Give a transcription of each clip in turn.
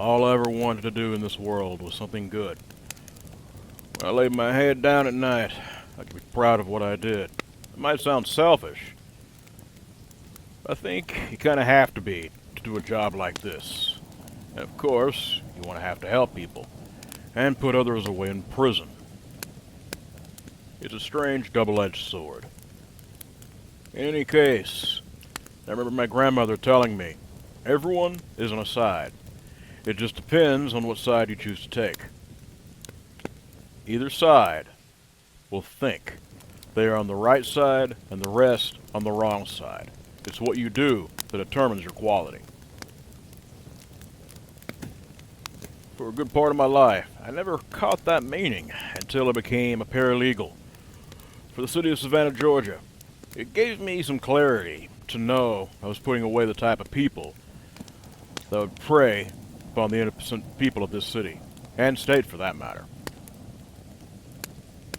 All I ever wanted to do in this world was something good. When I laid my head down at night, I could be proud of what I did. It might sound selfish, but I think you kind of have to be to do a job like this. And of course, you want to have to help people and put others away in prison. It's a strange double-edged sword. In any case, I remember my grandmother telling me, everyone is on a side. It just depends on what side you choose to take. Either side will think they are on the right side and the rest on the wrong side. It's what you do that determines your quality. For a good part of my life, I never caught that meaning until I became a paralegal for the city of Savannah, Georgia. It gave me some clarity to know I was putting away the type of people that would prey upon the innocent people of this city, and state for that matter.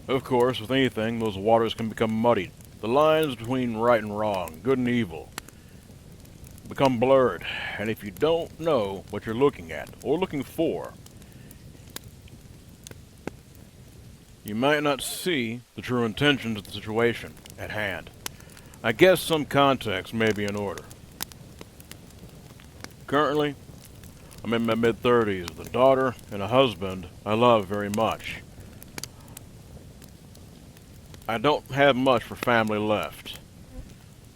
Of course, with anything, those waters can become muddied. The lines between right and wrong, good and evil, become blurred, and if you don't know what you're looking at, or looking for, you might not see the true intentions of the situation at hand. I guess some context may be in order. Currently, I'm in my mid-30s with a daughter and a husband I love very much. I don't have much for family left,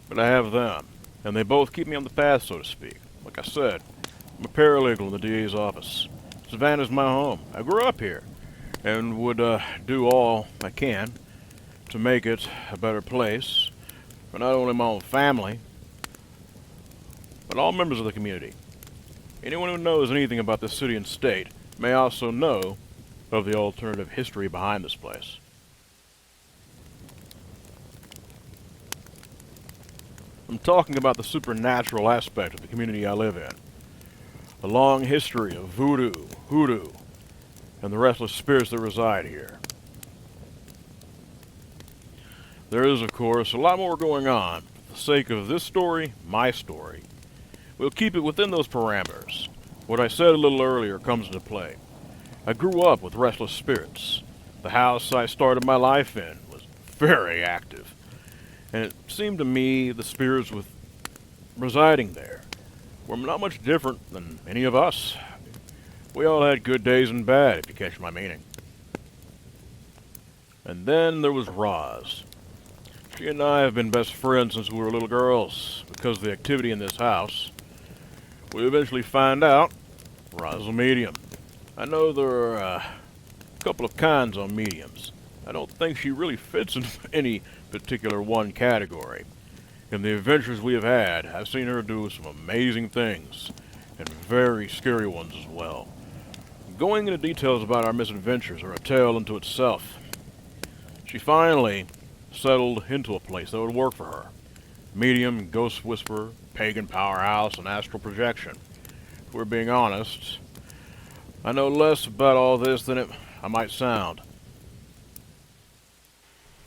but I have them, and they both keep me on the path, so to speak. Like I said, I'm a paralegal in the DA's office. Savannah's my home. I grew up here, and would do all I can to make it a better place for not only my own family, but all members of the community. Anyone who knows anything about this city and state may also know of the alternative history behind this place. I'm talking about the supernatural aspect of the community I live in. A long history of Voodoo, Hoodoo, and the restless spirits that reside here. There is, of course, a lot more going on. For the sake of this story, my story, we'll keep it within those parameters. What I said a little earlier comes into play. I grew up with restless spirits. The house I started my life in was very active, and it seemed to me the spirits with residing there were not much different than any of us. We all had good days and bad, if you catch my meaning. And then there was Roz. She and I have been best friends since we were little girls. Because of the activity in this house, we eventually find out Roz is a medium. I know there are a couple of kinds on mediums. I don't think she really fits into any particular one category. In the adventures we have had, I've seen her do some amazing things, and very scary ones as well. Going into details about our misadventures are a tale unto itself. She finally settled into a place that would work for her. Medium, ghost whisperer, pagan powerhouse, and astral projection. If we're being honest, I know less about all this than I might sound.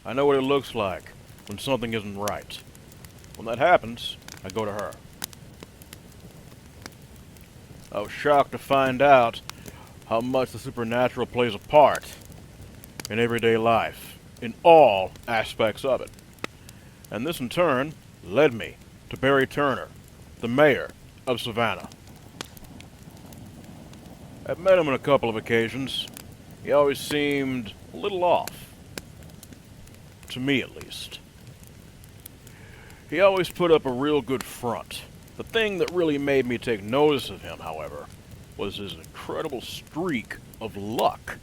I know what it looks like when something isn't right. When that happens, I go to her. I was shocked to find out how much the supernatural plays a part in everyday life, in all aspects of it. And this in turn led me to Barry Turner, the mayor of Savannah. I've met him on a couple of occasions. He always seemed a little off. To me, at least. He always put up a real good front. The thing that really made me take notice of him, however, was his incredible streak of luck,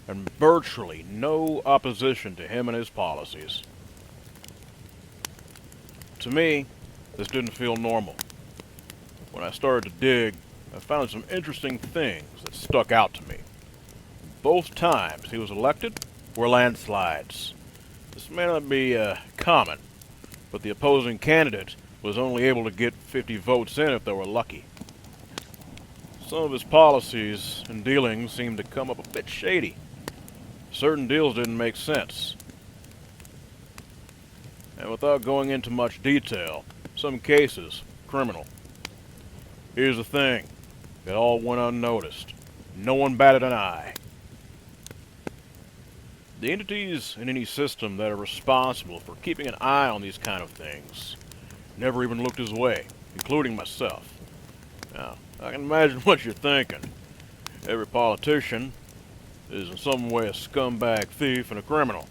and virtually no opposition to him and his policies. To me, this didn't feel normal. When I started to dig, I found some interesting things that stuck out to me. Both times he was elected were landslides. This may not be common, but the opposing candidate was only able to get 50 votes in if they were lucky. Some of his policies and dealings seemed to come up a bit shady. Certain deals didn't make sense. And without going into much detail, some cases criminal. Here's the thing. It all went unnoticed. No one batted an eye. The entities in any system that are responsible for keeping an eye on these kind of things never even looked his way, including myself. Now, I can imagine what you're thinking. Every politician is in some way a scumbag thief and a criminal,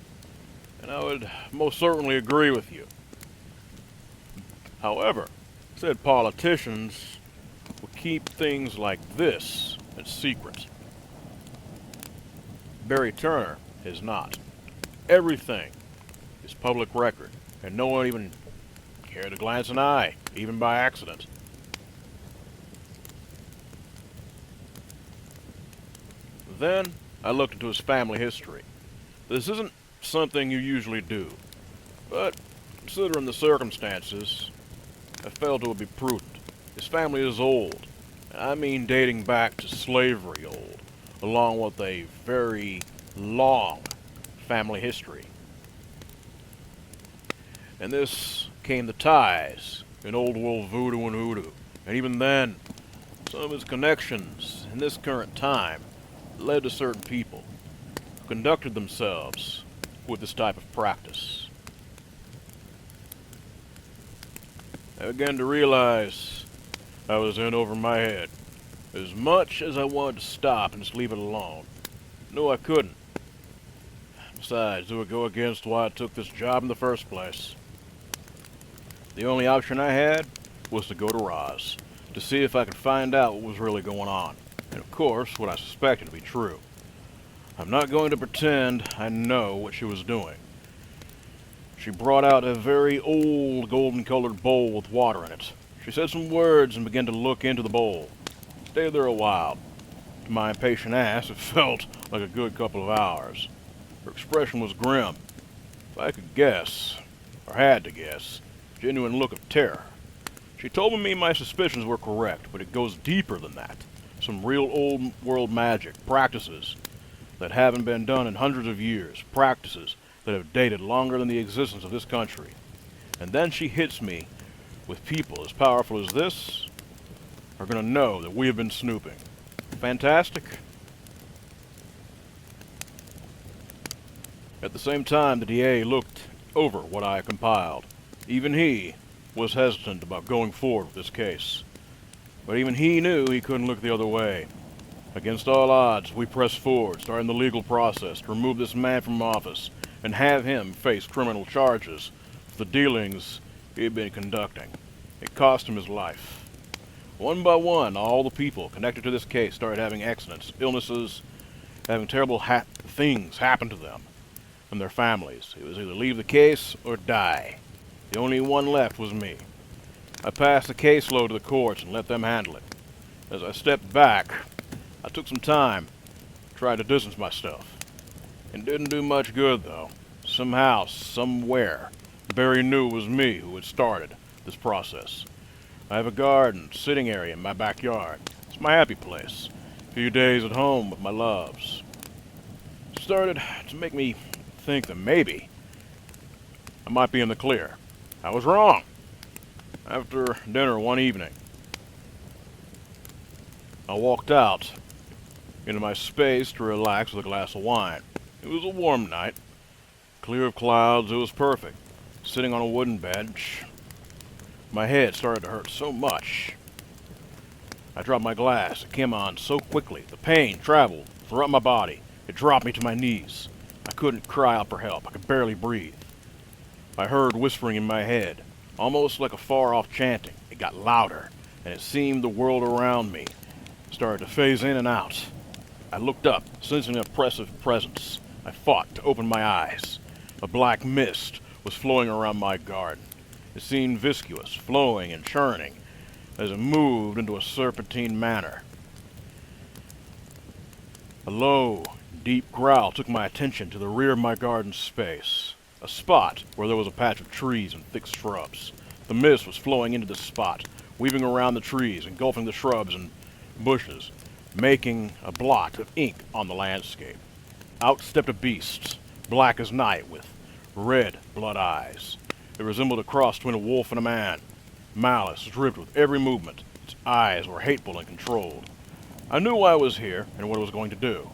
and I would most certainly agree with you. However, said politicians will keep things like this in secret. Barry Turner is not. Everything is public record, and no one even cared to glance an eye, even by accident. Then I looked into his family history. This isn't something you usually do, but considering the circumstances, I felt it would be prudent. His family is old, and I mean dating back to slavery old, along with a very long family history. And this came the ties in old world voodoo and hoodoo, and even then, some of his connections in this current time led to certain people who conducted themselves with this type of practice. I began to realize I was in over my head. As much as I wanted to stop and just leave it alone, no, I couldn't. Besides, it would go against why I took this job in the first place. The only option I had was to go to Roz, to see if I could find out what was really going on, and of course, what I suspected to be true. I'm not going to pretend I know what she was doing. She brought out a very old golden-colored bowl with water in it. She said some words and began to look into the bowl. Stayed there a while. To my impatient ass, it felt like a good couple of hours. Her expression was grim. If I could guess, or had to guess, genuine look of terror. She told me my suspicions were correct, but it goes deeper than that. Some real old world magic, practices that haven't been done in hundreds of years, practices that have dated longer than the existence of this country. And then she hits me with people as powerful as this are going to know that we have been snooping. Fantastic? At the same time, the DA looked over what I compiled. Even he was hesitant about going forward with this case. But even he knew he couldn't look the other way. Against all odds, we pressed forward, starting the legal process to remove this man from office and have him face criminal charges for the dealings he had been conducting. It cost him his life. One by one, all the people connected to this case started having accidents, illnesses, having terrible things happen to them and their families. It was either leave the case or die. The only one left was me. I passed the caseload to the courts and let them handle it. As I stepped back, I took some time, tried to distance myself. It didn't do much good, though. Somehow, somewhere, Barry knew it was me who had started this process. I have a garden, sitting area in my backyard. It's my happy place. A few days at home with my loves. It started to make me think that maybe I might be in the clear. I was wrong. After dinner one evening, I walked out into my space to relax with a glass of wine. It was a warm night, clear of clouds. It was perfect. Sitting on a wooden bench, my head started to hurt so much. I dropped my glass. It came on so quickly. The pain traveled throughout my body. It dropped me to my knees. I couldn't cry out for help. I could barely breathe. I heard whispering in my head, almost like a far-off chanting. It got louder, and it seemed the world around me started to phase in and out. I looked up, sensing an oppressive presence. I fought to open my eyes. A black mist was flowing around my garden. It seemed viscous, flowing and churning as it moved into a serpentine manner. A low, deep growl took my attention to the rear of my garden space, a spot where there was a patch of trees and thick shrubs. The mist was flowing into this spot, weaving around the trees, engulfing the shrubs and bushes, making a blot of ink on the landscape. Out stepped a beast, black as night, with red blood eyes. It resembled a cross between a wolf and a man. Malice dripped with every movement. Its eyes were hateful and controlled. I knew why I was here and what I was going to do,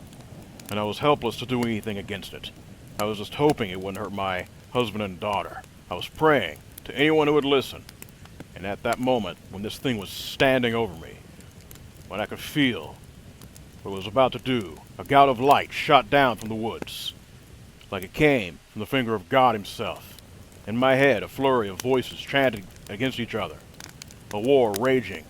and I was helpless to do anything against it. I was just hoping it wouldn't hurt my husband and daughter. I was praying to anyone who would listen, and at that moment, when this thing was standing over me, when I could feel what it was about to do, a gout of light shot down from the woods, like it came from the finger of God himself. In my head, a flurry of voices chanted against each other, a war raging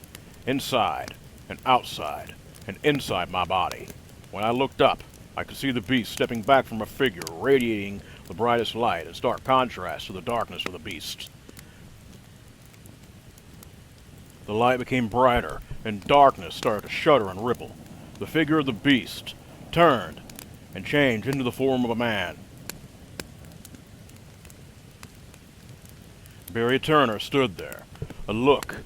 inside and outside and inside my body. When I looked up, I could see the beast stepping back from a figure, radiating the brightest light in stark contrast to the darkness of the beast. The light became brighter, and darkness started to shudder and ripple. The figure of the beast turned and changed into the form of a man. Barry Turner stood there. A look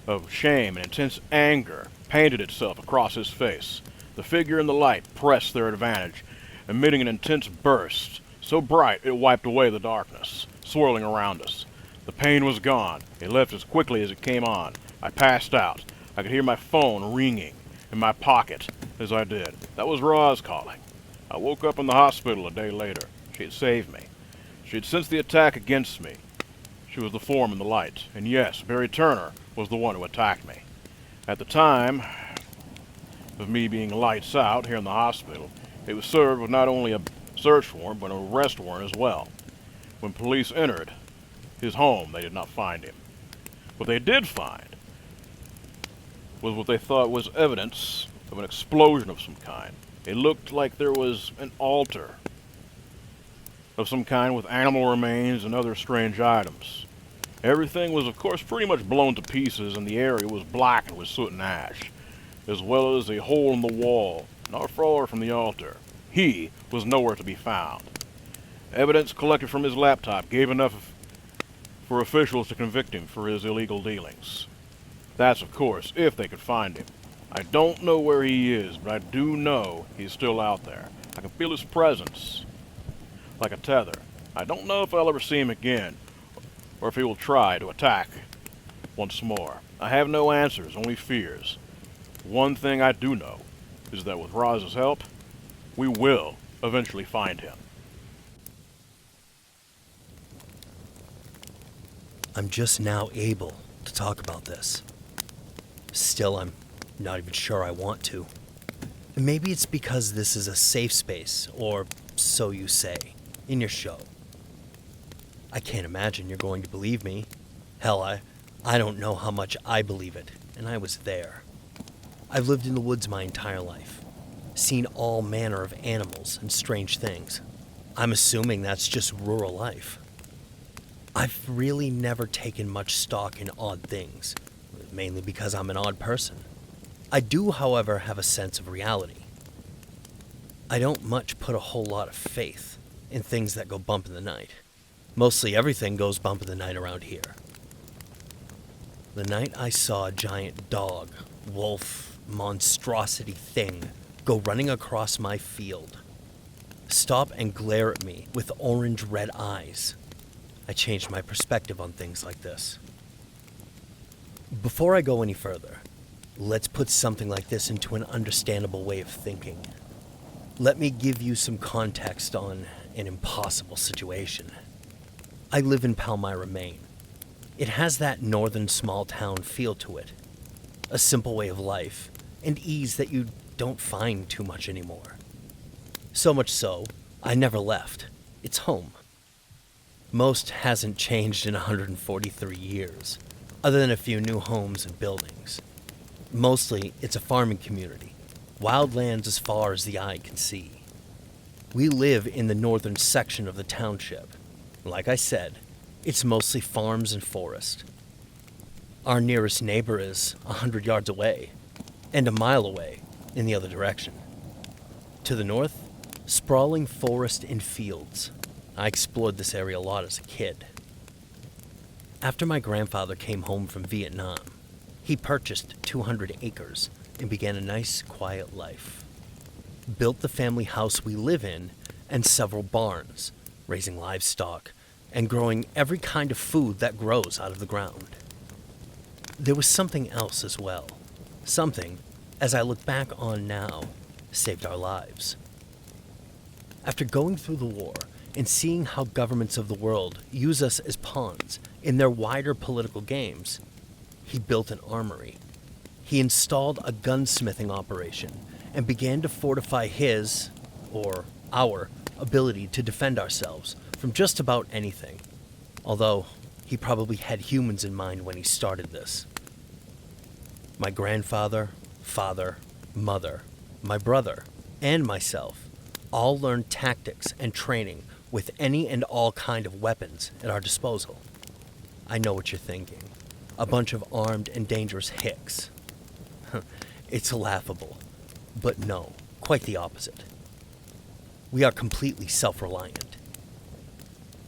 of shame and intense anger painted itself across his face. The figure and the light pressed their advantage, emitting an intense burst, so bright it wiped away the darkness, swirling around us. The pain was gone. It left as quickly as it came on. I passed out. I could hear my phone ringing in my pocket as I did. That was Roz calling. I woke up in the hospital a day later. She had saved me. She had sensed the attack against me. She was the form in the light. And yes, Barry Turner was the one who attacked me. At the time of me being lights out here in the hospital, it was served with not only a search warrant, but an arrest warrant as well. When police entered his home, they did not find him. What they did find was what they thought was evidence of an explosion of some kind. It looked like there was an altar of some kind with animal remains and other strange items. Everything was, of course, pretty much blown to pieces, and the area was blackened with soot and ash, as well as a hole in the wall, not far from the altar. He was nowhere to be found. Evidence collected from his laptop gave enough for officials to convict him for his illegal dealings. That's, of course, if they could find him. I don't know where he is, but I do know he's still out there. I can feel his presence, like a tether. I don't know if I'll ever see him again, or if he will try to attack once more. I have no answers, only fears. One thing I do know is that with Roz's help, we will eventually find him. I'm just now able to talk about this. Still, I'm not even sure I want to. Maybe it's because this is a safe space, or so you say, in your show. I can't imagine you're going to believe me. Hell, I don't know how much I believe it, and I was there. I've lived in the woods my entire life, seen all manner of animals and strange things. I'm assuming that's just rural life. I've really never taken much stock in odd things, mainly because I'm an odd person. I do, however, have a sense of reality. I don't much put a whole lot of faith in things that go bump in the night. Mostly everything goes bump in the night around here. The night I saw a giant dog, wolf, monstrosity thing go running across my field, stop and glare at me with orange-red eyes, I changed my perspective on things like this. Before I go any further, let's put something like this into an understandable way of thinking. Let me give you some context on an impossible situation. I live in Palmyra, Maine. It has that northern small town feel to it. A simple way of life, and ease that you don't find too much anymore. So much so, I never left. It's home. Most hasn't changed in 143 years, other than a few new homes and buildings. Mostly, it's a farming community, wildlands as far as the eye can see. We live in the northern section of the township. Like I said, it's mostly farms and forest. Our nearest neighbor is 100 yards away, and a mile away in the other direction. To the north, sprawling forest and fields. I explored this area a lot as a kid. After my grandfather came home from Vietnam, he purchased 200 acres and began a nice, quiet life. Built the family house we live in and several barns, raising livestock and growing every kind of food that grows out of the ground. There was something else as well. Something as I look back on now, saved our lives. After going through the war and seeing how governments of the world use us as pawns in their wider political games, he built an armory. He installed a gunsmithing operation and began to fortify his, or our, ability to defend ourselves from just about anything. Although, he probably had humans in mind when he started this. My grandfather, father, mother, my brother, and myself all learned tactics and training with any and all kind of weapons at our disposal. I know what you're thinking. A bunch of armed and dangerous hicks. It's laughable. But no, quite the opposite. We are completely self-reliant.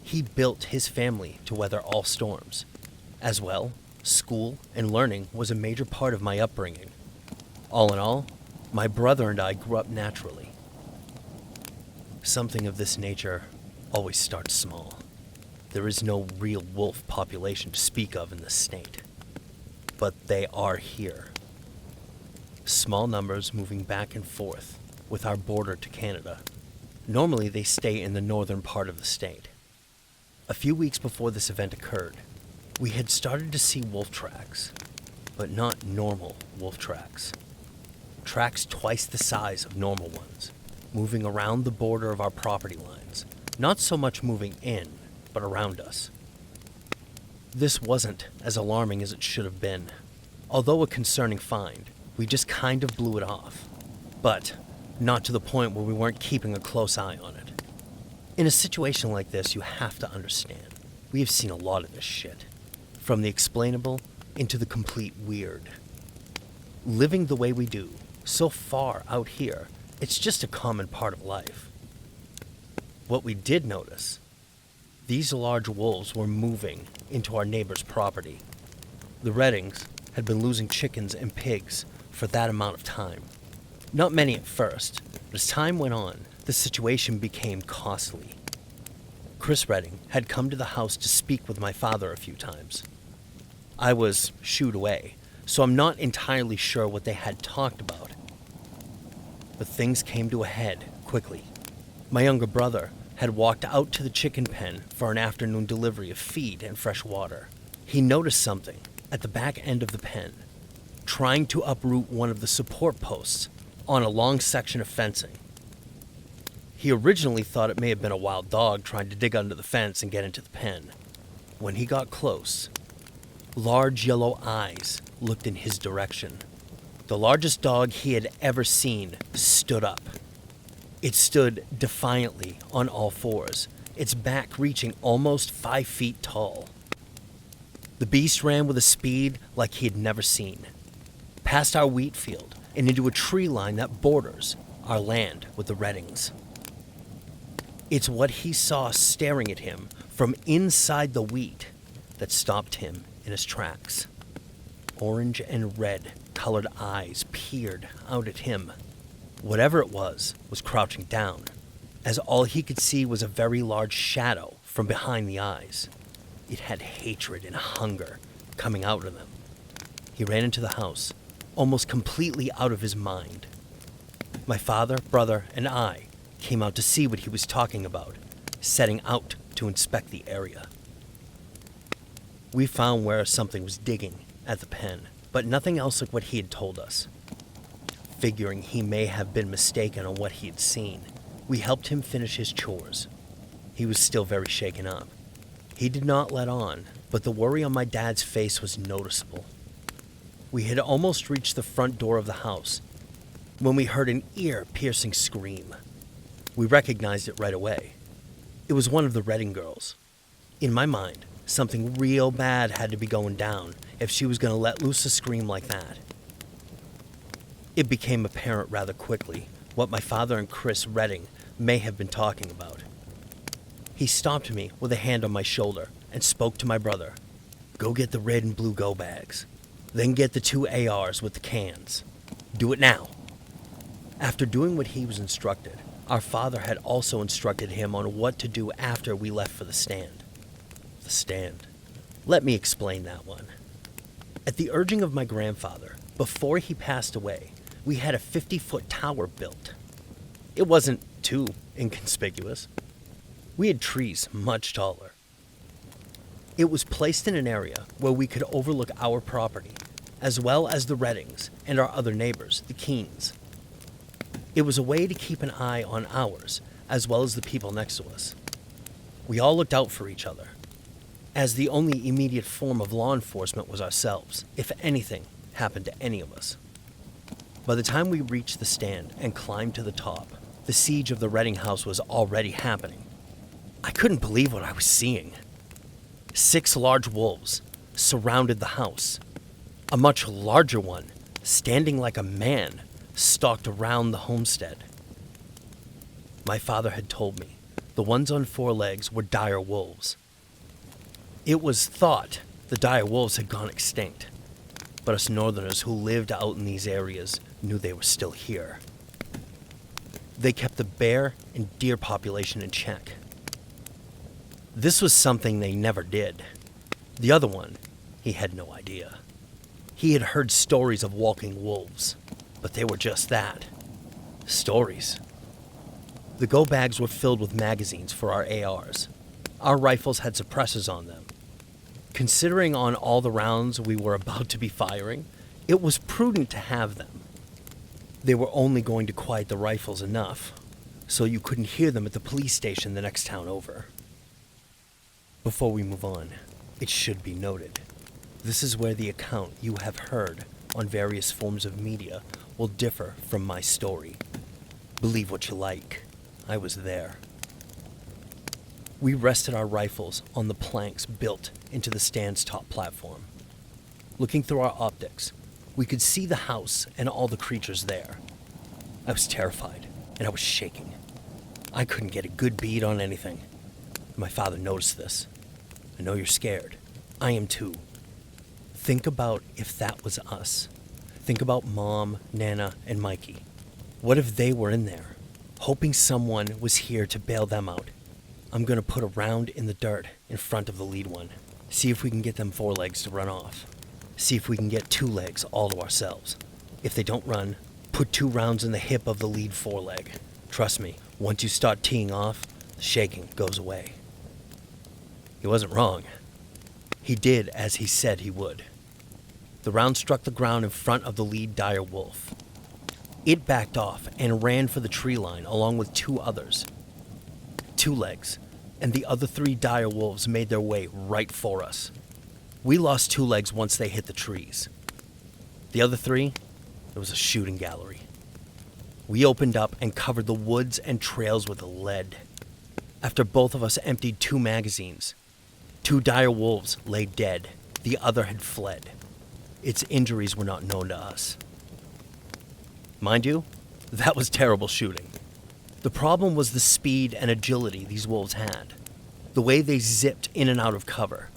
He built his family to weather all storms. As well, school and learning was a major part of my upbringing. All in all, my brother and I grew up naturally. Something of this nature always starts small. There is no real wolf population to speak of in this state. But they are here. Small numbers moving back and forth with our border to Canada. Normally they stay in the northern part of the state. A few weeks before this event occurred, we had started to see wolf tracks, but not normal wolf tracks. Tracks twice the size of normal ones, moving around the border of our property lines, not so much moving in, but around us. This wasn't as alarming as it should have been. Although a concerning find, we just kind of blew it off. But not to the point where we weren't keeping a close eye on it. In a situation like this, you have to understand, we have seen a lot of this shit. From the explainable into the complete weird. Living the way we do, so far out here, it's just a common part of life. What we did notice, these large wolves were moving into our neighbor's property. The Reddings had been losing chickens and pigs for that amount of time. Not many at first, but as time went on, the situation became costly. Chris Redding had come to the house to speak with my father a few times. I was shooed away, so I'm not entirely sure what they had talked about. But things came to a head quickly. My younger brother had walked out to the chicken pen for an afternoon delivery of feed and fresh water. He noticed something at the back end of the pen, trying to uproot one of the support posts on a long section of fencing. He originally thought it may have been a wild dog trying to dig under the fence and get into the pen. When he got close, large yellow eyes looked in his direction. The largest dog he had ever seen stood up. It stood defiantly on all fours, its back reaching almost 5 feet tall. The beast ran with a speed like he had never seen, past our wheat field and into a tree line that borders our land with the Reddings. It's what he saw staring at him from inside the wheat that stopped him in his tracks. Orange and red colored eyes peered out at him. Whatever it was crouching down, as all he could see was a very large shadow from behind the eyes. It had hatred and hunger coming out of them. He ran into the house, almost completely out of his mind. My father, brother, and I came out to see what he was talking about, setting out to inspect the area. We found where something was digging at the pen, but nothing else like what he had told us. Figuring he may have been mistaken on what he had seen, we helped him finish his chores. He was still very shaken up. He did not let on, but the worry on my dad's face was noticeable. We had almost reached the front door of the house when we heard an ear-piercing scream. We recognized it right away. It was one of the Redding girls. In my mind, something real bad had to be going down if she was going to let loose a scream like that. It became apparent rather quickly what my father and Chris Redding may have been talking about. He stopped me with a hand on my shoulder and spoke to my brother. Go get the red and blue go bags. Then get the 2 ARs with the cans. Do it now. After doing what he was instructed, our father had also instructed him on what to do after we left for the stand. The stand. Let me explain that one. At the urging of my grandfather, before he passed away, we had a 50-foot tower built. It wasn't too inconspicuous. We had trees much taller. It was placed in an area where we could overlook our property, as well as the Reddings and our other neighbors, the Keens. It was a way to keep an eye on ours, as well as the people next to us. We all looked out for each other, as the only immediate form of law enforcement was ourselves, if anything happened to any of us. By the time we reached the stand and climbed to the top, the siege of the Redding house was already happening. I couldn't believe what I was seeing. 6 large wolves surrounded the house. A much larger one, standing like a man, stalked around the homestead. My father had told me the ones on 4 legs were dire wolves. It was thought the dire wolves had gone extinct, but us northerners who lived out in these areas knew they were still here. They kept the bear and deer population in check. This was something they never did. The other one, he had no idea. He had heard stories of walking wolves, but they were just that. Stories. The go bags were filled with magazines for our ARs. Our rifles had suppressors on them. Considering on all the rounds we were about to be firing, it was prudent to have them. They were only going to quiet the rifles enough, so you couldn't hear them at the police station the next town over. Before we move on, it should be noted, this is where the account you have heard on various forms of media will differ from my story. Believe what you like, I was there. We rested our rifles on the planks built into the stand's top platform. Looking through our optics, we could see the house and all the creatures there. I was terrified, and I was shaking. I couldn't get a good bead on anything. My father noticed this. I know you're scared. I am too. Think about if that was us. Think about Mom, Nana, and Mikey. What if they were in there, hoping someone was here to bail them out? I'm gonna put a round in the dirt in front of the lead one. See if we can get them 4 legs to run off. See if we can get 2 legs all to ourselves. If they don't run, put 2 rounds in the hip of the lead 4 leg. Trust me, once you start teeing off, the shaking goes away. He wasn't wrong. He did as he said he would. The round struck the ground in front of the lead dire wolf. It backed off and ran for the tree line along with 2 others. 2 legs, and the other 3 dire wolves made their way right for us. We lost 2 legs once they hit the trees. The other 3, it was a shooting gallery. We opened up and covered the woods and trails with lead. After both of us emptied 2 magazines, 2 dire wolves lay dead. The other had fled. Its injuries were not known to us. Mind you, that was terrible shooting. The problem was the speed and agility these wolves had. The way they zipped in and out of cover.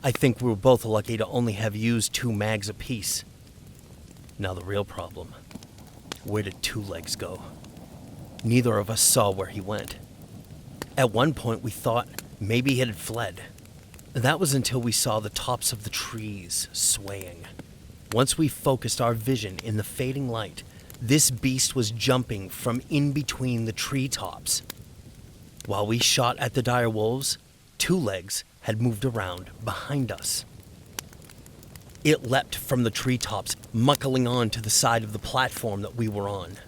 I think we were both lucky to only have used 2 mags apiece. Now the real problem. Where did 2 legs go? Neither of us saw where he went. At one point we thought maybe he had fled. That was until we saw the tops of the trees swaying. Once we focused our vision in the fading light, this beast was jumping from in between the treetops. While we shot at the dire wolves, 2 legs had moved around behind us. It leapt from the treetops, muckling on to the side of the platform that we were on.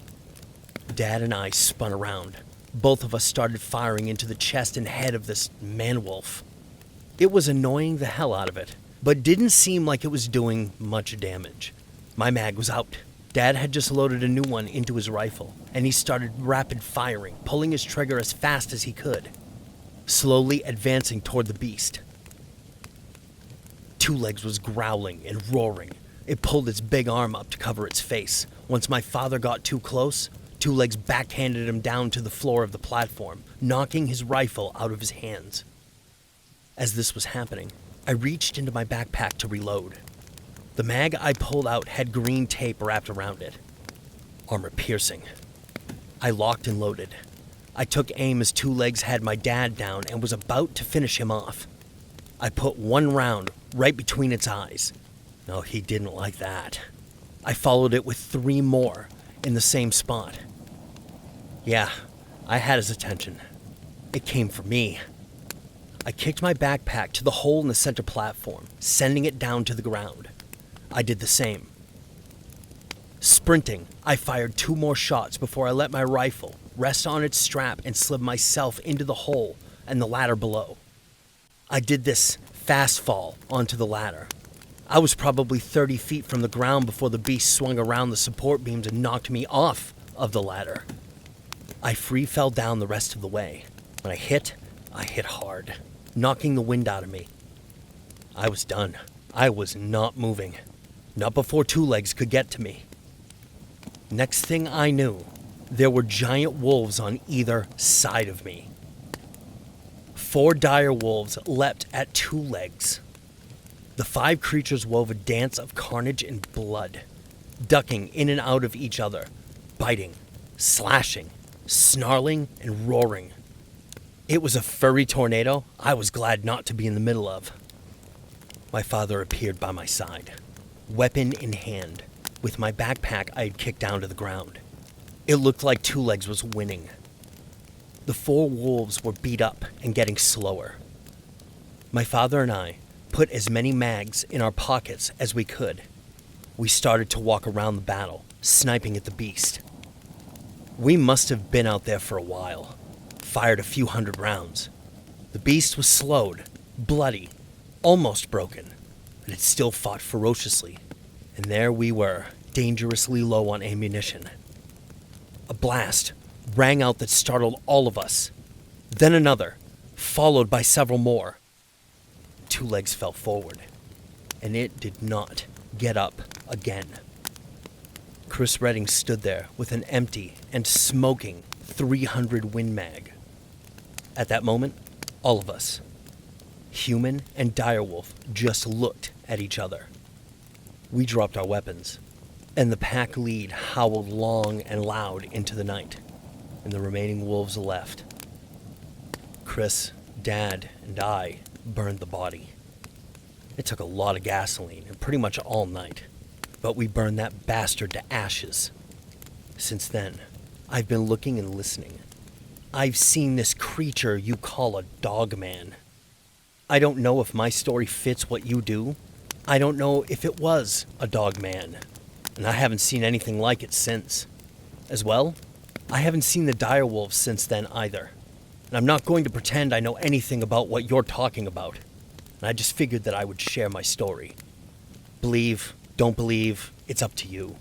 Dad and I spun around. Both of us started firing into the chest and head of this man-wolf. It was annoying the hell out of it, but didn't seem like it was doing much damage. My mag was out. Dad had just loaded a new one into his rifle, and he started rapid firing, pulling his trigger as fast as he could, slowly advancing toward the beast. 2 legs was growling and roaring. It pulled its big arm up to cover its face. Once my father got too close, 2 legs backhanded him down to the floor of the platform, knocking his rifle out of his hands. As this was happening, I reached into my backpack to reload. The mag I pulled out had green tape wrapped around it. Armor piercing. I locked and loaded. I took aim as 2 legs had my dad down and was about to finish him off. I put 1 round right between its eyes. No, he didn't like that. I followed it with 3 more, in the same spot. Yeah, I had his attention. It came for me. I kicked my backpack to the hole in the center platform, sending it down to the ground. I did the same. Sprinting, I fired 2 more shots before I let my rifle rest on its strap and slid myself into the hole and the ladder below. I did this fast fall onto the ladder. I was probably 30 feet from the ground before the beast swung around the support beams and knocked me off of the ladder. I free fell down the rest of the way. When I hit hard, knocking the wind out of me. I was done. I was not moving. Not before 2 legs could get to me. Next thing I knew, there were giant wolves on either side of me. 4 dire wolves leapt at 2 legs. The 5 creatures wove a dance of carnage and blood, ducking in and out of each other, biting, slashing, snarling, and roaring. It was a furry tornado I was glad not to be in the middle of. My father appeared by my side, weapon in hand, with my backpack I had kicked down to the ground. It looked like 2 legs was winning. The 4 wolves were beat up and getting slower. My father and I put as many mags in our pockets as we could. We started to walk around the battle, sniping at the beast. We must have been out there for a while, fired a few hundred rounds. The beast was slowed, bloody, almost broken, but it still fought ferociously. And there we were, dangerously low on ammunition. A blast rang out that startled all of us. Then another, followed by several more. 2 legs fell forward, and it did not get up again. Chris Redding stood there with an empty and smoking 300 Win Mag. At that moment, all of us, human and direwolf, just looked at each other. We dropped our weapons, and the pack lead howled long and loud into the night, and the remaining wolves left. Chris, Dad, and I burned the body. It took a lot of gasoline and pretty much all night, but we burned that bastard to ashes. Since then, I've been looking and listening. I've seen this creature you call a Dogman. I don't know if my story fits what you do. I don't know if it was a Dogman, and I haven't seen anything like it since. As well, I haven't seen the direwolves since then either, and I'm not going to pretend I know anything about what you're talking about, and I just figured that I would share my story. Believe, don't believe, it's up to you.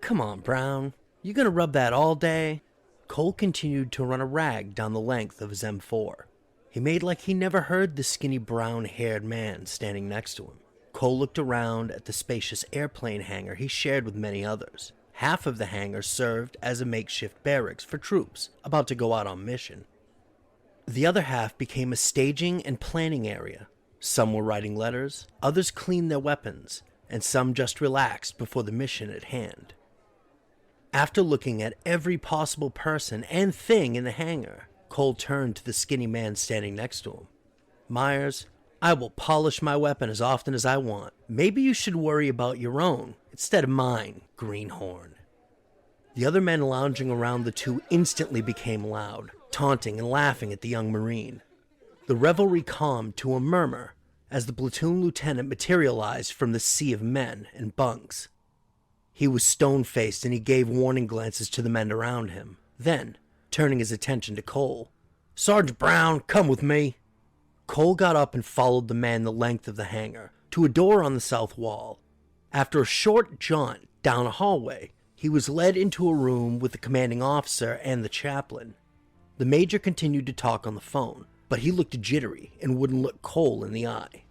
Come on, Brown. You gonna rub that all day? Cole continued to run a rag down the length of his M4. He made like he never heard the skinny brown-haired man standing next to him. Cole looked around at the spacious airplane hangar he shared with many others. Half of the hangar served as a makeshift barracks for troops about to go out on mission. The other half became a staging and planning area. Some were writing letters, others cleaned their weapons, and some just relaxed before the mission at hand. After looking at every possible person and thing in the hangar, Cole turned to the skinny man standing next to him. Myers, I will polish my weapon as often as I want. Maybe you should worry about your own instead of mine, Greenhorn. The other men lounging around the two instantly became loud, taunting and laughing at the young Marine. The revelry calmed to a murmur as the platoon lieutenant materialized from the sea of men and bunks. He was stone-faced and he gave warning glances to the men around him. Then, turning his attention to Cole. "Sergeant Brown, come with me." Cole got up and followed the man the length of the hangar, to a door on the south wall. After a short jaunt down a hallway, he was led into a room with the commanding officer and the chaplain. The major continued to talk on the phone, but he looked jittery and wouldn't look Cole in the eye.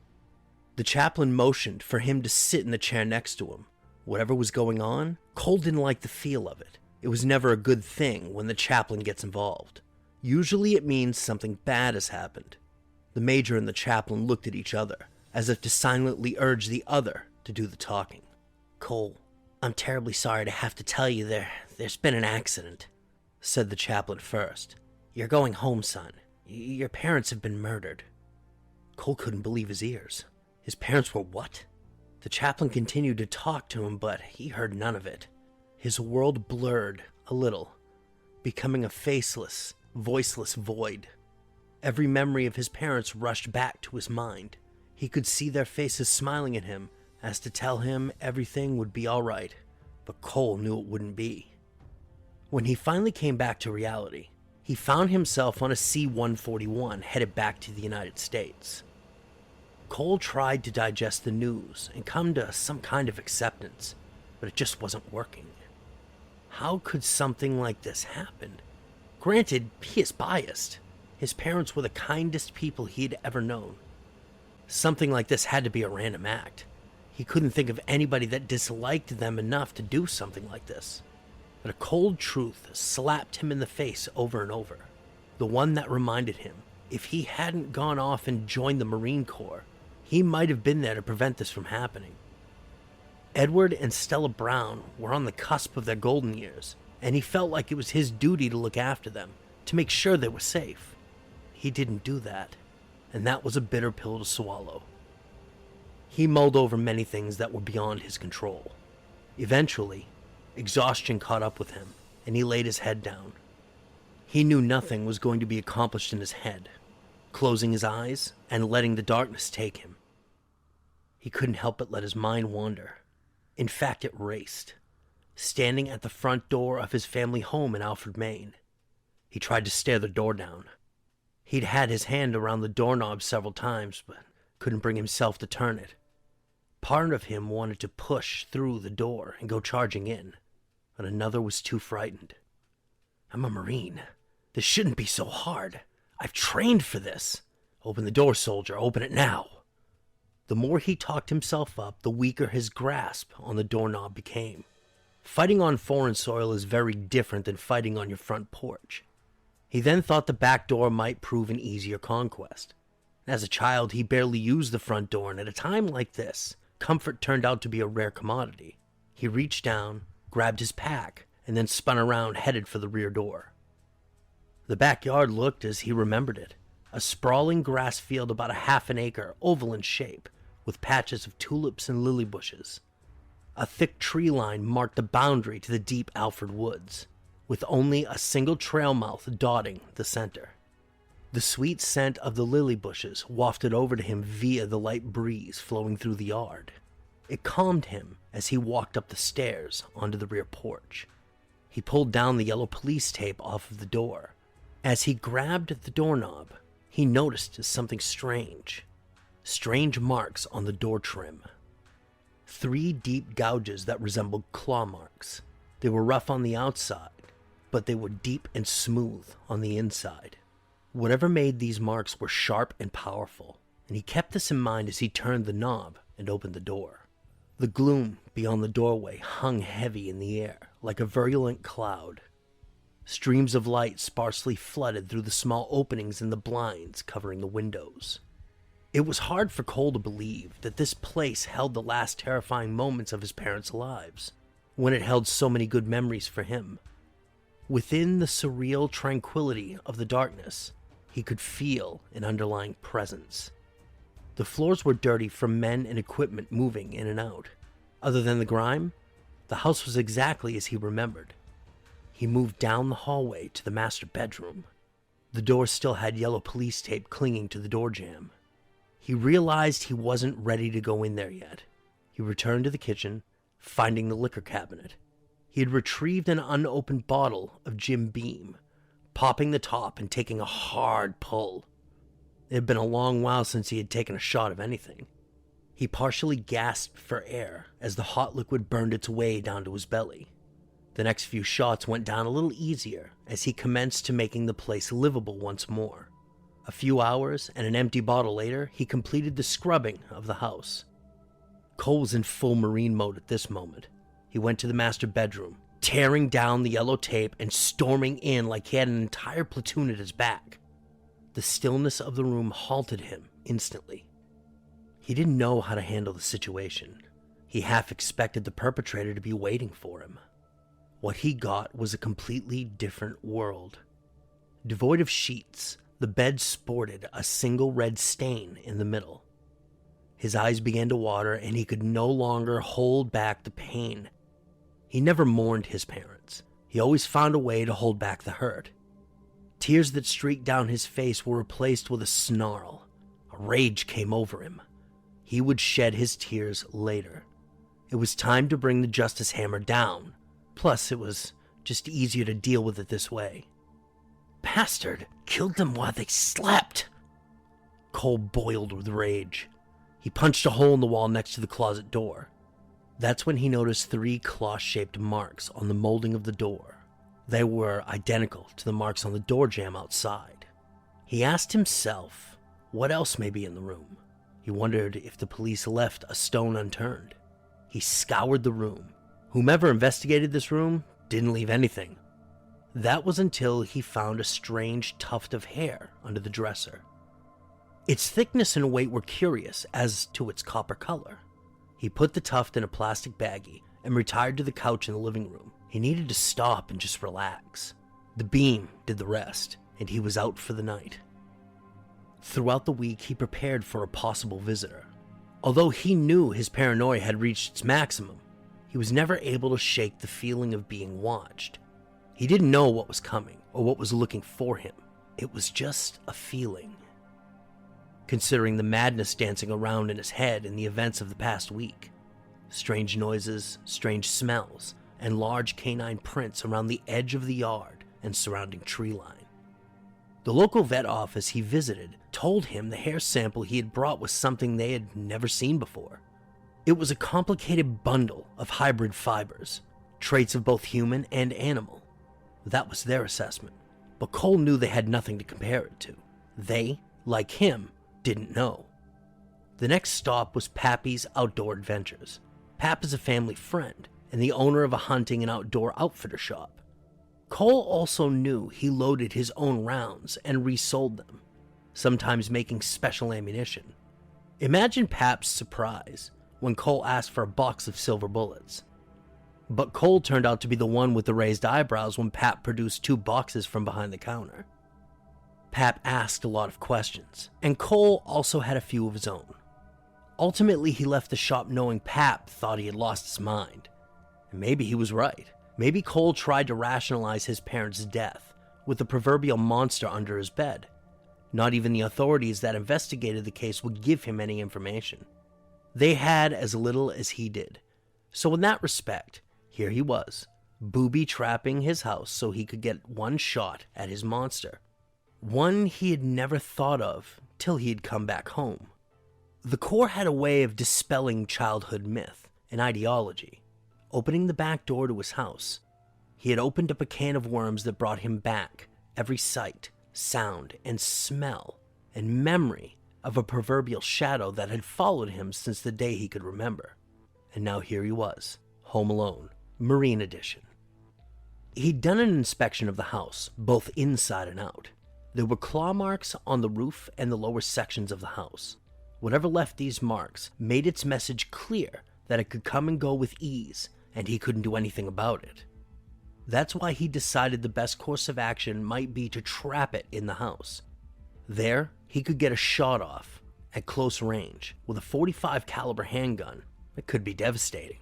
The chaplain motioned for him to sit in the chair next to him. Whatever was going on, Cole didn't like the feel of it. It was never a good thing when the chaplain gets involved. Usually it means something bad has happened. The major and the chaplain looked at each other, as if to silently urge the other to do the talking. "Cole, I'm terribly sorry to have to tell you there's been an accident," said the chaplain first. "You're going home, son. Your parents have been murdered." Cole couldn't believe his ears. His parents were what? The chaplain continued to talk to him, but he heard none of it. His world blurred a little, becoming a faceless, voiceless void. Every memory of his parents rushed back to his mind. He could see their faces smiling at him as to tell him everything would be all right, but Cole knew it wouldn't be. When he finally came back to reality, he found himself on a C-141 headed back to the United States. Cole tried to digest the news and come to some kind of acceptance, but it just wasn't working. How could something like this happen? Granted, he is biased. His parents were the kindest people he'd ever known. Something like this had to be a random act. He couldn't think of anybody that disliked them enough to do something like this. But a cold truth slapped him in the face over and over. The one that reminded him, if he hadn't gone off and joined the Marine Corps, he might have been there to prevent this from happening. Edward and Stella Brown were on the cusp of their golden years, and he felt like it was his duty to look after them, to make sure they were safe. He didn't do that, and that was a bitter pill to swallow. He mulled over many things that were beyond his control. Eventually, exhaustion caught up with him, and he laid his head down. He knew nothing was going to be accomplished in his head, closing his eyes and letting the darkness take him. He couldn't help but let his mind wander. In fact, it raced, standing at the front door of his family home in Alfred, Maine. He tried to stare the door down. He'd had his hand around the doorknob several times, but couldn't bring himself to turn it. Part of him wanted to push through the door and go charging in, but another was too frightened. "I'm a Marine. This shouldn't be so hard. I've trained for this. Open the door, soldier. Open it now." The more he talked himself up, the weaker his grasp on the doorknob became. Fighting on foreign soil is very different than fighting on your front porch. He then thought the back door might prove an easier conquest. As a child, he barely used the front door, and at a time like this, comfort turned out to be a rare commodity. He reached down, grabbed his pack, and then spun around, headed for the rear door. The backyard looked as he remembered it, a sprawling grass field about a half an acre, oval in shape, with patches of tulips and lily bushes. A thick tree line marked the boundary to the deep Alfred woods, with only a single trail mouth dotting the center. The sweet scent of the lily bushes wafted over to him via the light breeze flowing through the yard. It calmed him as he walked up the stairs onto the rear porch. He pulled down the yellow police tape off of the door. As he grabbed the doorknob, he noticed something strange. Strange marks on the door trim. 3 deep gouges that resembled claw marks. They were rough on the outside, but they were deep and smooth on the inside. Whatever made these marks were sharp and powerful, and he kept this in mind as he turned the knob and opened the door. The gloom beyond the doorway hung heavy in the air, like a virulent cloud. Streams of light sparsely flooded through the small openings in the blinds covering the windows. It was hard for Cole to believe that this place held the last terrifying moments of his parents' lives, when it held so many good memories for him. Within the surreal tranquility of the darkness, he could feel an underlying presence. The floors were dirty from men and equipment moving in and out. Other than the grime, the house was exactly as he remembered. He moved down the hallway to the master bedroom. The door still had yellow police tape clinging to the door jamb. He realized he wasn't ready to go in there yet. He returned to the kitchen, finding the liquor cabinet. He had retrieved an unopened bottle of Jim Beam, popping the top and taking a hard pull. It had been a long while since he had taken a shot of anything. He partially gasped for air as the hot liquid burned its way down to his belly. The next few shots went down a little easier as he commenced to making the place livable once more. A few hours and an empty bottle later, he completed the scrubbing of the house. Cole was in full Marine mode at this moment. He went to the master bedroom, tearing down the yellow tape and storming in like he had an entire platoon at his back. The stillness of the room halted him instantly. He didn't know how to handle the situation. He half expected the perpetrator to be waiting for him. What he got was a completely different world. Devoid of sheets, the bed sported a single red stain in the middle. His eyes began to water and he could no longer hold back the pain. He never mourned his parents. He always found a way to hold back the hurt. Tears that streaked down his face were replaced with a snarl. A rage came over him. He would shed his tears later. It was time to bring the justice hammer down. Plus, it was just easier to deal with it this way. Bastard! Killed them while they slept! Cole boiled with rage. He punched a hole in the wall next to the closet door. That's when he noticed 3 claw-shaped marks on the molding of the door. They were identical to the marks on the door jamb outside. He asked himself, what else may be in the room? He wondered if the police left a stone unturned. He scoured the room. Whomever investigated this room didn't leave anything. That was until he found a strange tuft of hair under the dresser. Its thickness and weight were curious as to its copper color. He put the tuft in a plastic baggie and retired to the couch in the living room. He needed to stop and just relax. The beam did the rest, and he was out for the night. Throughout the week, he prepared for a possible visitor. Although he knew his paranoia had reached its maximum, he was never able to shake the feeling of being watched. He didn't know what was coming or what was looking for him. It was just a feeling. Considering the madness dancing around in his head in the events of the past week, strange noises, strange smells, and large canine prints around the edge of the yard and surrounding tree line. The local vet office he visited told him the hair sample he had brought was something they had never seen before. It was a complicated bundle of hybrid fibers, traits of both human and animal. That was their assessment, but Cole knew they had nothing to compare it to. They, like him, didn't know. The next stop was Pappy's Outdoor Adventures. Pap is a family friend and the owner of a hunting and outdoor outfitter shop. Cole also knew he loaded his own rounds and resold them, sometimes making special ammunition. Imagine Pap's surprise when Cole asked for a box of silver bullets. But Cole turned out to be the one with the raised eyebrows when Pap produced 2 boxes from behind the counter. Pap asked a lot of questions, and Cole also had a few of his own. Ultimately, he left the shop knowing Pap thought he had lost his mind. And maybe he was right. Maybe Cole tried to rationalize his parents' death with the proverbial monster under his bed. Not even the authorities that investigated the case would give him any information. They had as little as he did. So in that respect, here he was, booby-trapping his house so he could get one shot at his monster. One he had never thought of till he had come back home. The Corps had a way of dispelling childhood myth and ideology. Opening the back door to his house, he had opened up a can of worms that brought him back every sight, sound, and smell, and memory of a proverbial shadow that had followed him since the day he could remember. And now here he was, home alone, Marine Edition. He'd done an inspection of the house, both inside and out. There were claw marks on the roof and the lower sections of the house. Whatever left these marks made its message clear that it could come and go with ease, and he couldn't do anything about it. That's why he decided the best course of action might be to trap it in the house. There, he could get a shot off, at close range, with a .45 caliber handgun. It could be devastating.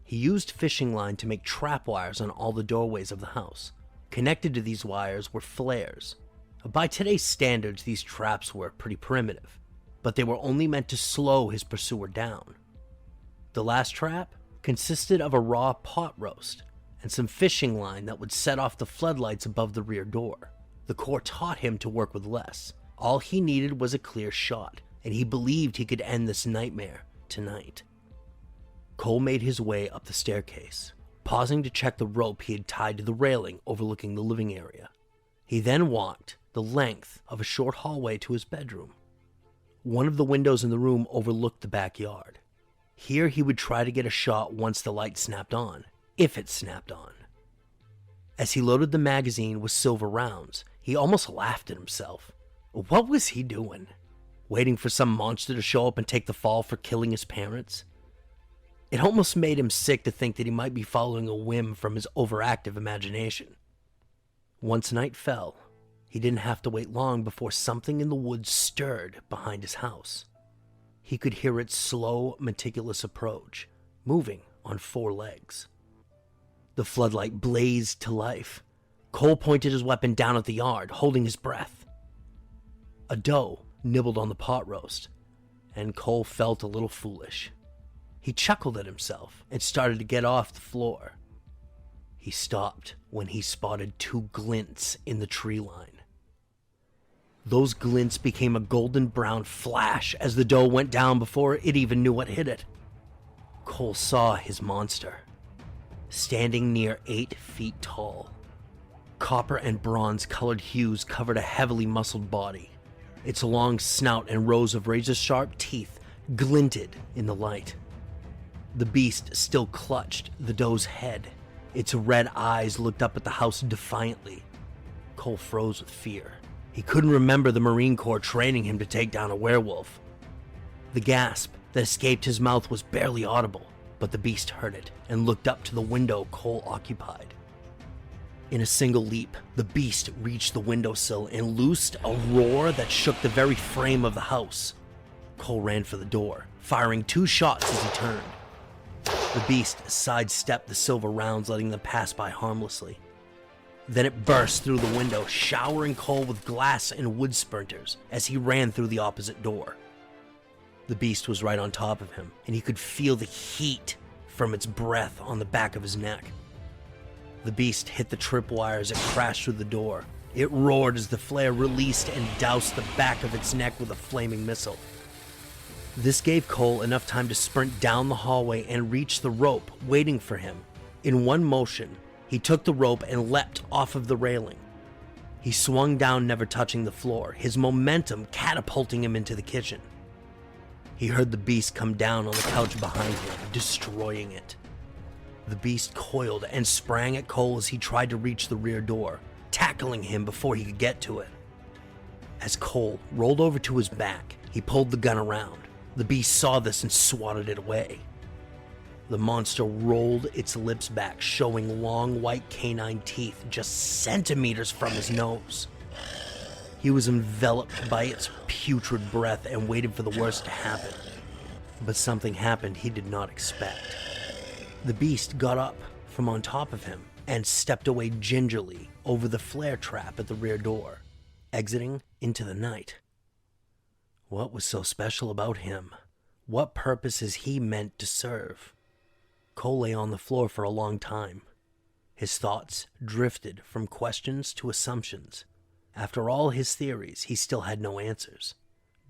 He used fishing line to make trap wires on all the doorways of the house. Connected to these wires were flares. By today's standards, these traps were pretty primitive, but they were only meant to slow his pursuer down. The last trap consisted of a raw pot roast, and some fishing line that would set off the floodlights above the rear door. The Corps taught him to work with less. All he needed was a clear shot, and he believed he could end this nightmare tonight. Cole made his way up the staircase, pausing to check the rope he had tied to the railing overlooking the living area. He then walked the length of a short hallway to his bedroom. One of the windows in the room overlooked the backyard. Here he would try to get a shot once the light snapped on, if it snapped on. As he loaded the magazine with silver rounds, he almost laughed at himself. What was he doing? Waiting for some monster to show up and take the fall for killing his parents? It almost made him sick to think that he might be following a whim from his overactive imagination. Once night fell, he didn't have to wait long before something in the woods stirred behind his house. He could hear its slow, meticulous approach, moving on 4 legs. The floodlight blazed to life. Cole pointed his weapon down at the yard, holding his breath. A doe nibbled on the pot roast, and Cole felt a little foolish. He chuckled at himself and started to get off the floor. He stopped when he spotted 2 glints in the tree line. Those glints became a golden brown flash as the doe went down before it even knew what hit it. Cole saw his monster, standing near 8 feet tall. Copper and bronze-colored hues covered a heavily muscled body. Its long snout and rows of razor-sharp teeth glinted in the light. The beast still clutched the doe's head. Its red eyes looked up at the house defiantly. Cole froze with fear. He couldn't remember the Marine Corps training him to take down a werewolf. The gasp that escaped his mouth was barely audible, but the beast heard it and looked up to the window Cole occupied. In a single leap, the beast reached the windowsill and loosed a roar that shook the very frame of the house. Cole ran for the door, firing 2 shots as he turned. The beast sidestepped the silver rounds, letting them pass by harmlessly. Then it burst through the window, showering Cole with glass and wood splinters as he ran through the opposite door. The beast was right on top of him, and he could feel the heat from its breath on the back of his neck. The beast hit the tripwire as it crashed through the door. It roared as the flare released and doused the back of its neck with a flaming missile. This gave Cole enough time to sprint down the hallway and reach the rope waiting for him. In one motion, he took the rope and leapt off of the railing. He swung down, never touching the floor, his momentum catapulting him into the kitchen. He heard the beast come down on the couch behind him, destroying it. The beast coiled and sprang at Cole as he tried to reach the rear door, tackling him before he could get to it. As Cole rolled over to his back, he pulled the gun around. The beast saw this and swatted it away. The monster rolled its lips back, showing long white canine teeth just centimeters from his nose. He was enveloped by its putrid breath and waited for the worst to happen. But something happened he did not expect. The beast got up from on top of him and stepped away gingerly over the flare trap at the rear door, exiting into the night. What was so special about him? What purpose is he meant to serve? Cole lay on the floor for a long time. His thoughts drifted from questions to assumptions. After all his theories, he still had no answers.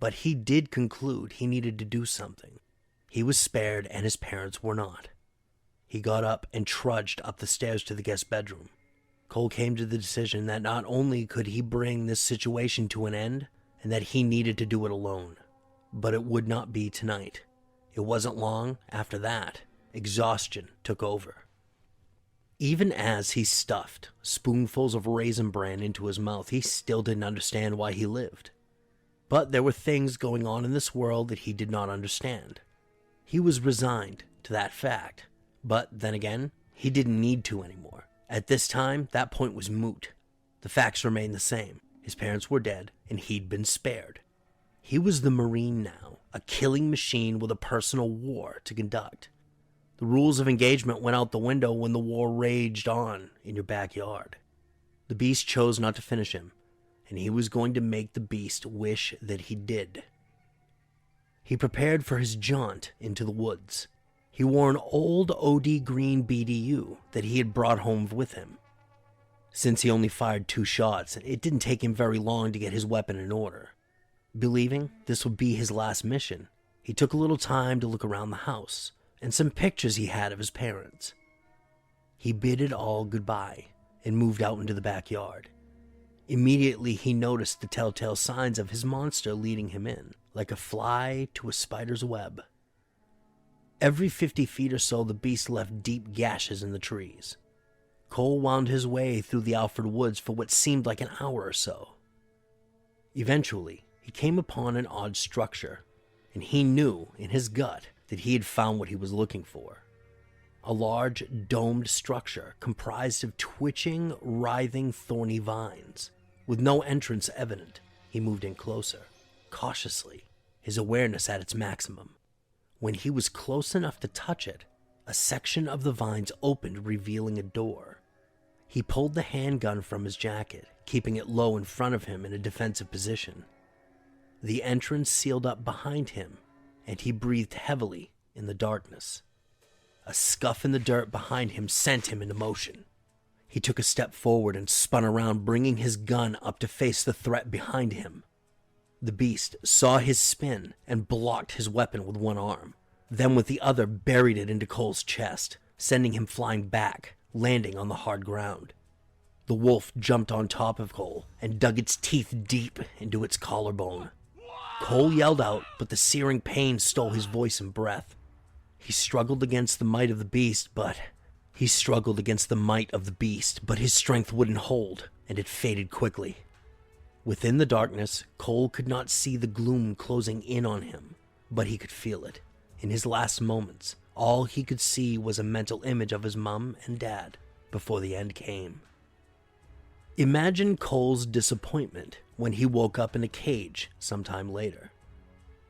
But he did conclude he needed to do something. He was spared and his parents were not. He got up and trudged up the stairs to the guest bedroom. Cole came to the decision that not only could he bring this situation to an end, and that he needed to do it alone, but it would not be tonight. It wasn't long after that. Exhaustion took over. Even as he stuffed spoonfuls of raisin bran into his mouth, he still didn't understand why he lived. But there were things going on in this world that he did not understand. He was resigned to that fact, but then again, he didn't need to anymore. At this time, that point was moot. The facts remained the same. His parents were dead, and he'd been spared. He was the Marine now, a killing machine with a personal war to conduct. The rules of engagement went out the window when the war raged on in your backyard. The beast chose not to finish him, and he was going to make the beast wish that he did. He prepared for his jaunt into the woods. He wore an old OD green BDU that he had brought home with him. Since he only fired 2 shots, it didn't take him very long to get his weapon in order. Believing this would be his last mission, he took a little time to look around the house and some pictures he had of his parents. He bid it all goodbye and moved out into the backyard. Immediately, he noticed the telltale signs of his monster leading him in, like a fly to a spider's web. Every 50 feet or so, the beast left deep gashes in the trees. Cole wound his way through the Alfred Woods for what seemed like an hour or so. Eventually, he came upon an odd structure, and he knew in his gut that he had found what he was looking for. A large, domed structure comprised of twitching, writhing, thorny vines. With no entrance evident, he moved in closer, cautiously, his awareness at its maximum. When he was close enough to touch it, a section of the vines opened, revealing a door. He pulled the handgun from his jacket, keeping it low in front of him in a defensive position. The entrance sealed up behind him, and he breathed heavily in the darkness. A scuff in the dirt behind him sent him into motion. He took a step forward and spun around, bringing his gun up to face the threat behind him. The beast saw his spin and blocked his weapon with one arm, then with the other buried it into Cole's chest, sending him flying back, landing on the hard ground. The wolf jumped on top of Cole and dug its teeth deep into its collarbone. Cole yelled out, but the searing pain stole his voice and breath. He struggled against the might of the beast, but his strength wouldn't hold, and it faded quickly. Within the darkness, Cole could not see the gloom closing in on him, but he could feel it. In his last moments, all he could see was a mental image of his mom and dad before the end came. Imagine Cole's disappointment when he woke up in a cage sometime later.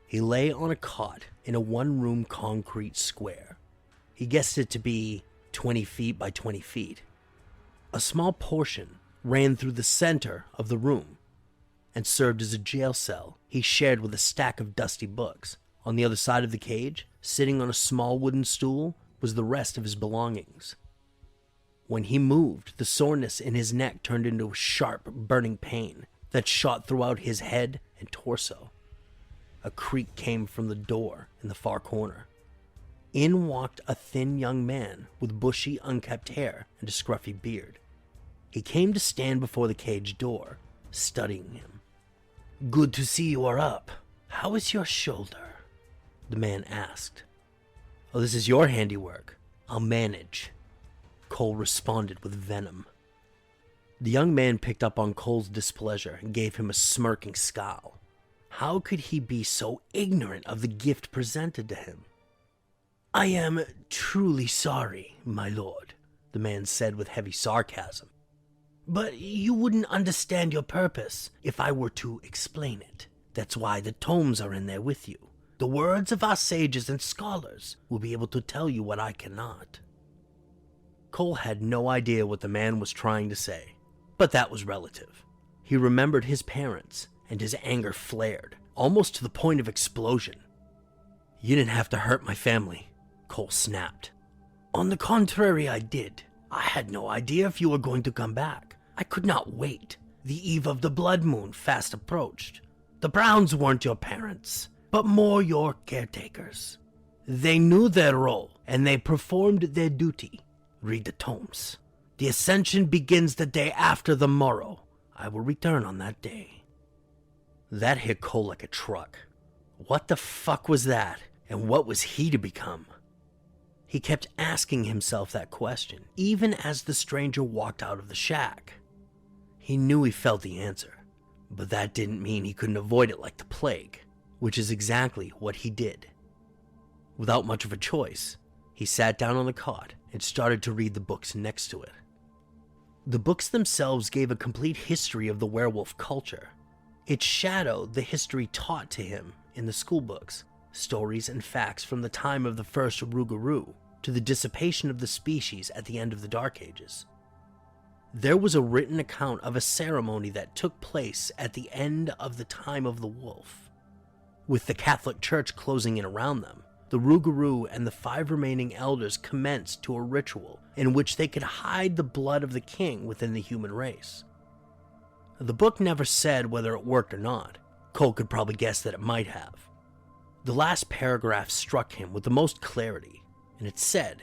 He lay on a cot in a one-room concrete square. He guessed it to be 20 feet by 20 feet. A small portion ran through the center of the room and served as a jail cell he shared with a stack of dusty books. On the other side of the cage, sitting on a small wooden stool, was the rest of his belongings. When he moved, the soreness in his neck turned into a sharp, burning pain that shot throughout his head and torso. A creak came from the door in the far corner. In walked a thin young man with bushy, unkempt hair and a scruffy beard. He came to stand before the cage door, studying him. "Good to see you are up. How is your shoulder?" the man asked. "Oh, this is your handiwork. I'll manage," Cole responded with venom. The young man picked up on Cole's displeasure and gave him a smirking scowl. How could he be so ignorant of the gift presented to him? "I am truly sorry, my lord," the man said with heavy sarcasm. "But you wouldn't understand your purpose if I were to explain it. That's why the tomes are in there with you. The words of our sages and scholars will be able to tell you what I cannot." Cole had no idea what the man was trying to say, but that was relative. He remembered his parents, and his anger flared, almost to the point of explosion. "You didn't have to hurt my family," Cole snapped. "On the contrary, I did. I had no idea if you were going to come back. I could not wait. The eve of the blood moon fast approached. The Browns weren't your parents, but more your caretakers. They knew their role, and they performed their duty. Read the tomes. The ascension begins the day after the morrow. I will return on that day." That hit Cole like a truck. What the fuck was that, and what was he to become? He kept asking himself that question, even as the stranger walked out of the shack. He knew he felt the answer, but that didn't mean he couldn't avoid it like the plague, which is exactly what he did. Without much of a choice, he sat down on the cot and started to read the books next to it. The books themselves gave a complete history of the werewolf culture. It shadowed the history taught to him in the school books, stories and facts from the time of the first Rougarou to the dissipation of the species at the end of the Dark Ages. There was a written account of a ceremony that took place at the end of the time of the wolf. With the Catholic Church closing in around them, the Rougarou and the 5 remaining elders commenced to a ritual in which they could hide the blood of the king within the human race. The book never said whether it worked or not. Cole could probably guess that it might have. The last paragraph struck him with the most clarity, and it said,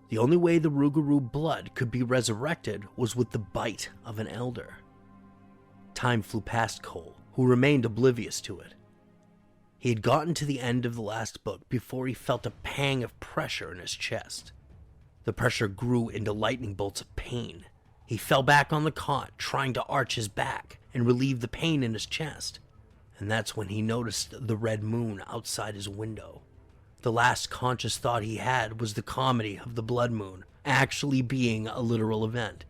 the only way the Rougarou blood could be resurrected was with the bite of an elder. Time flew past Cole, who remained oblivious to it. He had gotten to the end of the last book before he felt a pang of pressure in his chest. The pressure grew into lightning bolts of pain. He fell back on the cot, trying to arch his back and relieve the pain in his chest. And that's when he noticed the red moon outside his window. The last conscious thought he had was the comedy of the blood moon actually being a literal event.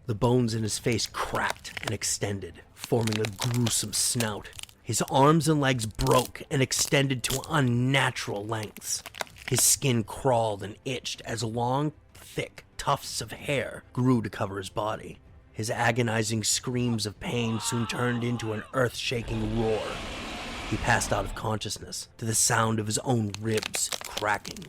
The bones in his face cracked and extended, forming a gruesome snout. His arms and legs broke and extended to unnatural lengths. His skin crawled and itched as long, thick tufts of hair grew to cover his body. His agonizing screams of pain soon turned into an earth-shaking roar. He passed out of consciousness to the sound of his own ribs cracking.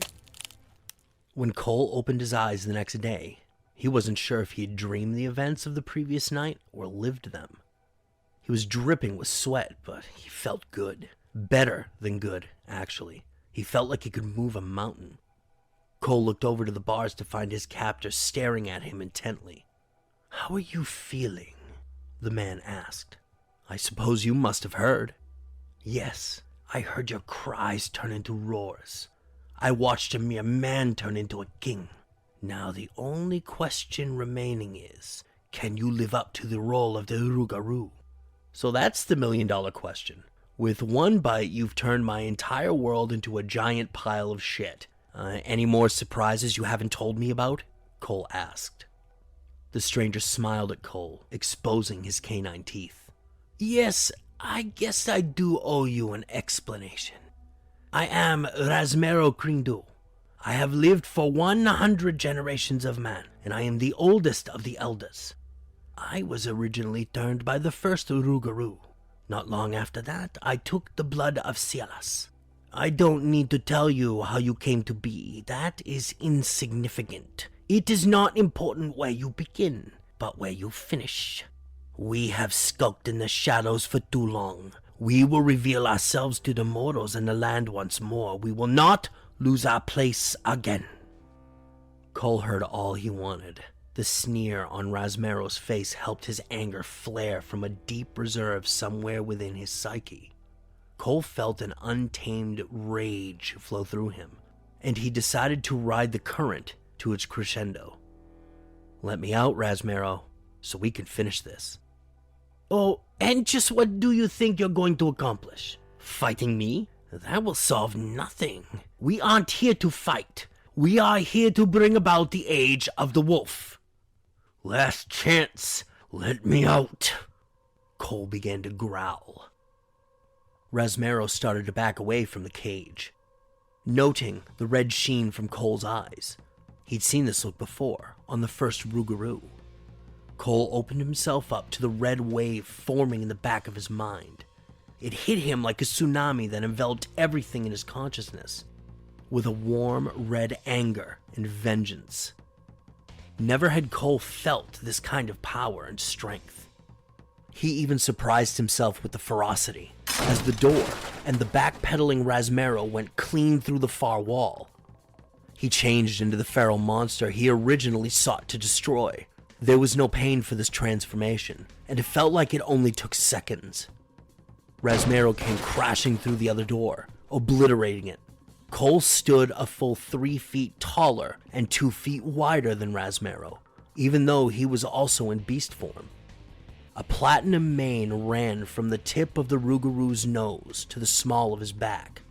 When Cole opened his eyes the next day, he wasn't sure if he had dreamed the events of the previous night or lived them. He was dripping with sweat, but he felt good. Better than good, actually. He felt like he could move a mountain. Cole looked over to the bars to find his captor staring at him intently. "How are you feeling?" the man asked. "I suppose you must have heard." "Yes, I heard your cries turn into roars. I watched a mere man turn into a king. Now the only question remaining is, can you live up to the role of the Rougarou?" So that's the $1,000,000 question. With one bite, you've turned my entire world into a giant pile of shit. Any more surprises you haven't told me about? Cole asked. The stranger smiled at Cole, exposing his canine teeth. "Yes, I guess I do owe you an explanation. I am Rasmero Krindu. I have lived for 100 generations of man, and I am the oldest of the elders. I was originally turned by the first Rougarou. Not long after that, I took the blood of Silas. I don't need to tell you how you came to be. That is insignificant. It is not important where you begin, but where you finish. We have skulked in the shadows for too long. We will reveal ourselves to the mortals in the land once more. We will not lose our place again." Cole heard all he wanted. The sneer on Rasmero's face helped his anger flare from a deep reserve somewhere within his psyche. Cole felt an untamed rage flow through him, and he decided to ride the current to its crescendo. "Let me out, Rasmero, so we can finish this." "Oh, and just what do you think you're going to accomplish? Fighting me? That will solve nothing. We aren't here to fight. We are here to bring about the age of the wolf." "Last chance. Let me out." Cole began to growl. Rasmero started to back away from the cage, noting the red sheen from Cole's eyes. He'd seen this look before, on the first Rougarou. Cole opened himself up to the red wave forming in the back of his mind. It hit him like a tsunami that enveloped everything in his consciousness, with a warm red anger and vengeance. Never had Cole felt this kind of power and strength. He even surprised himself with the ferocity, as the door and the backpedaling Rasmero went clean through the far wall. He changed into the feral monster he originally sought to destroy. There was no pain for this transformation, and it felt like it only took seconds. Rasmero came crashing through the other door, obliterating it. Cole stood a full 3 feet taller and 2 feet wider than Rasmero, even though he was also in beast form. A platinum mane ran from the tip of the Rougarou's nose to the small of his back.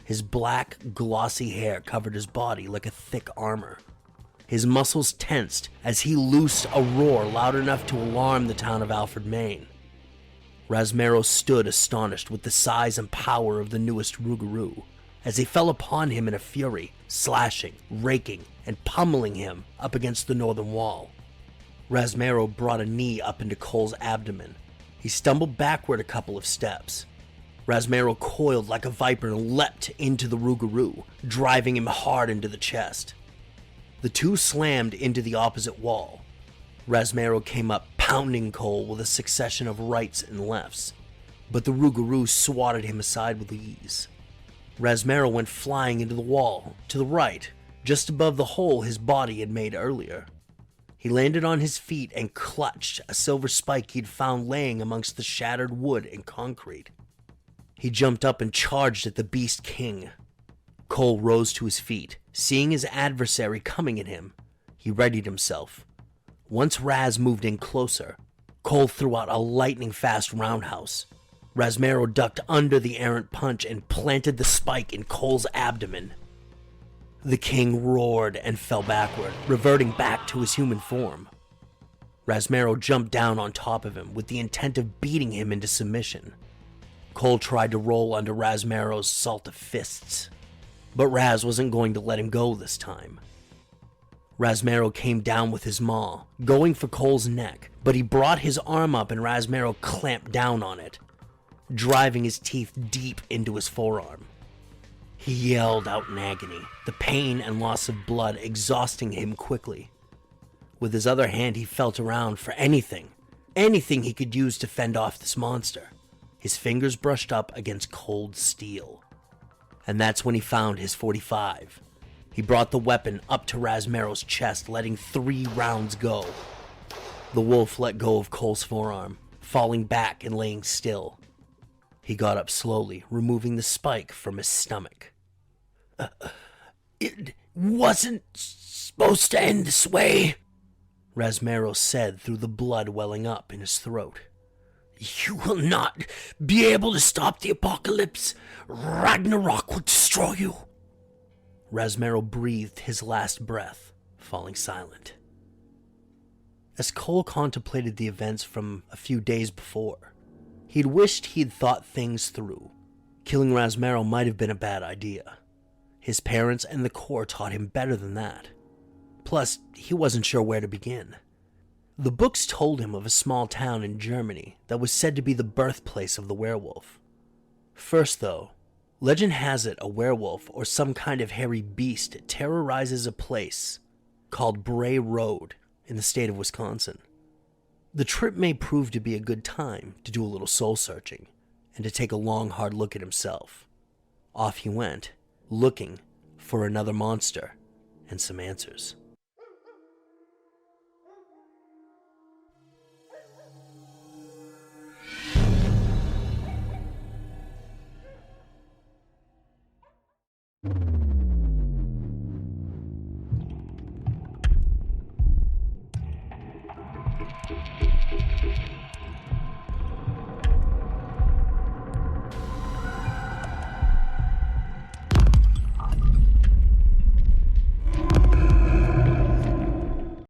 His black, glossy hair covered his body like a thick armor. His muscles tensed as he loosed a roar loud enough to alarm the town of Alfred, Maine. Rasmero stood astonished with the size and power of the newest Rougarou, as he fell upon him in a fury, slashing, raking, and pummeling him up against the northern wall. Rasmero brought a knee up into Cole's abdomen. He stumbled backward a couple of steps. Razmero coiled like a viper and leapt into the Rougarou, driving him hard into the chest. The two slammed into the opposite wall. Razmero came up pounding Cole with a succession of rights and lefts, but the Rougarou swatted him aside with ease. Razmero went flying into the wall, to the right, just above the hole his body had made earlier. He landed on his feet and clutched a silver spike he'd found laying amongst the shattered wood and concrete. He jumped up and charged at the Beast King. Cole rose to his feet. Seeing his adversary coming at him, he readied himself. Once Raz moved in closer, Cole threw out a lightning-fast roundhouse. Razmero ducked under the errant punch and planted the spike in Cole's abdomen. The king roared and fell backward, reverting back to his human form. Razmero jumped down on top of him with the intent of beating him into submission. Cole tried to roll under Razmero's assault of fists, but Raz wasn't going to let him go this time. Razmero came down with his maw, going for Cole's neck, but he brought his arm up and Razmero clamped down on it, driving his teeth deep into his forearm. He yelled out in agony, the pain and loss of blood exhausting him quickly. With his other hand, he felt around for anything he could use to fend off this monster. His fingers brushed up against cold steel. And that's when he found his .45. He brought the weapon up to Razmero's chest, letting 3 rounds go. The wolf let go of Cole's forearm, falling back and laying still. He got up slowly, removing the spike from his stomach. It wasn't supposed to end this way, Razmero said through the blood welling up in his throat. You will not be able to stop the apocalypse. Ragnarok will destroy you. Razmero breathed his last breath, falling silent. As Cole contemplated the events from a few days before, he'd wished he'd thought things through. Killing Razmero might have been a bad idea. His parents and the Corps taught him better than that. Plus, he wasn't sure where to begin. The books told him of a small town in Germany that was said to be the birthplace of the werewolf. First, though, legend has it a werewolf or some kind of hairy beast terrorizes a place called Bray Road in the state of Wisconsin. The trip may prove to be a good time to do a little soul-searching and to take a long, hard look at himself. Off he went, looking for another monster and some answers.